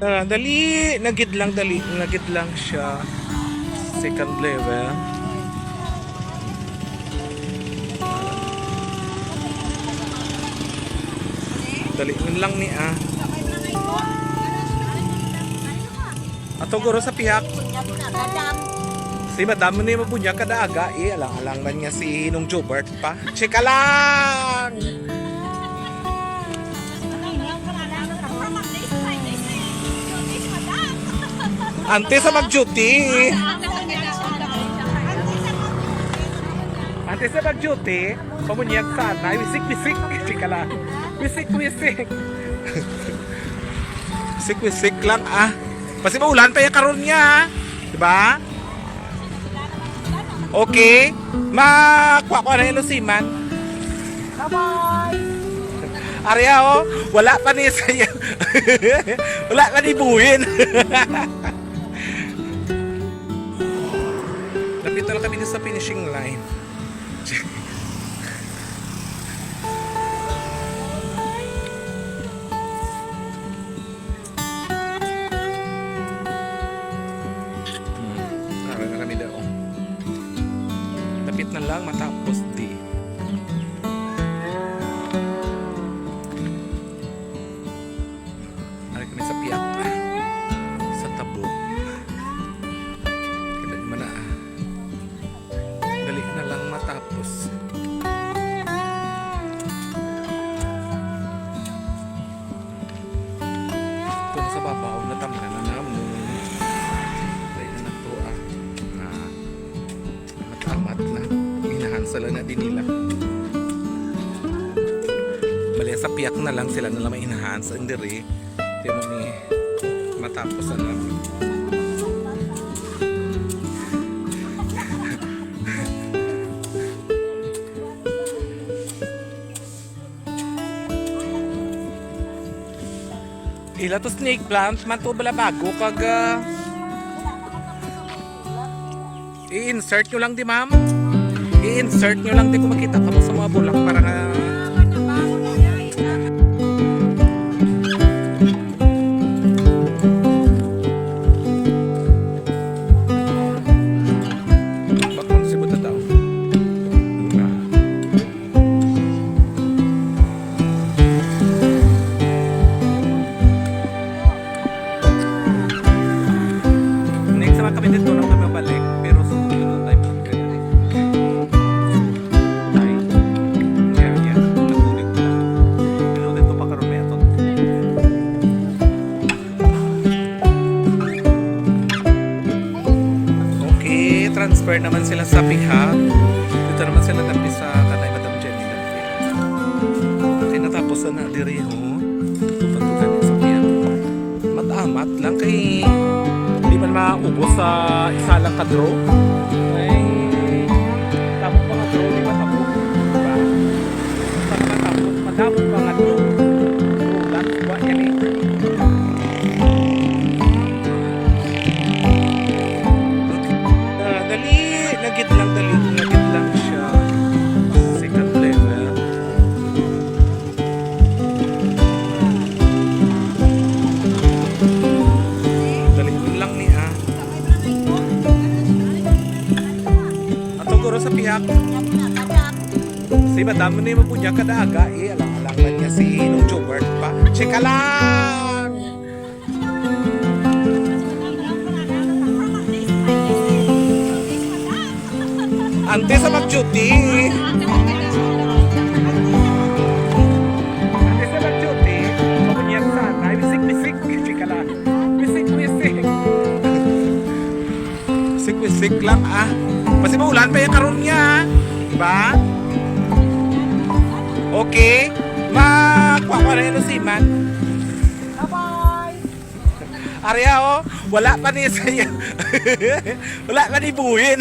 Dali, nagid lang siya. Second level. Dali lang ni Ato guro sa piyak. Si madam ni mabunya kada aga alang-alang man nga si Nung Jobert pa. Chika lang. Ante sa mag-duty. Ante sa mag-duty, pamunyag sana, wisik-wisik. Chika lang. Wisik-wisik. Wisik-wisik lang Kasi maulan pa yung karon niya. Diba? Okay. Makuha ko na yung lusiman. Bye-bye. Arya wala pa ni saya. Wala pa ni buhin. Lapit na lang kami sa finishing line. Lapit na lang matapos di. Ari kami sa piyak. Sa tabo. Kaya di man Dali na lang matapos. Kung sa babaw natamnan na naman. Dali na na to amat na minahansala na din nila bali sa piyak na lang sila na lang may inahans ang diri di mo ni matapos na ila to snake plant man to bala bago kag i-insert nyo lang di ma'am. I-insert nyo lang di kung makita ka mo sa mga bulak para bakon si buta daw. Next sama kami dito lang kami balik pero sa transfer naman sila sa pihak. Dito naman sila nabi sa kanay Madam Jenny nabi. Okay, natapos na diri Tupatugan sa pihak. Matamat lang kay hindi man maubos sa isa lang ka-draw. Ay tapos pa ka-draw, di ba tapos? Diba? Saka matapos, matapos pa ka-draw. That's what yan Nagid lang siya. Second level. Dali lang ni Ato guro sa piyak. Si madam ni mabunya kada aga alang-alang man nga si Nung Jobert pa. Chika lang. Ante sa mag-duty. Ante sa mag-duty, pamunyag sana, wisik-wisik. Chika lang. Wisik-wisik. Wisik-wisik lang Kasi maulan pa yung karon niya. Diba? Okay. Makuha ko na yung lusiman. Bye-bye. Arya wala pa ni saya. Wala pa ni buhin.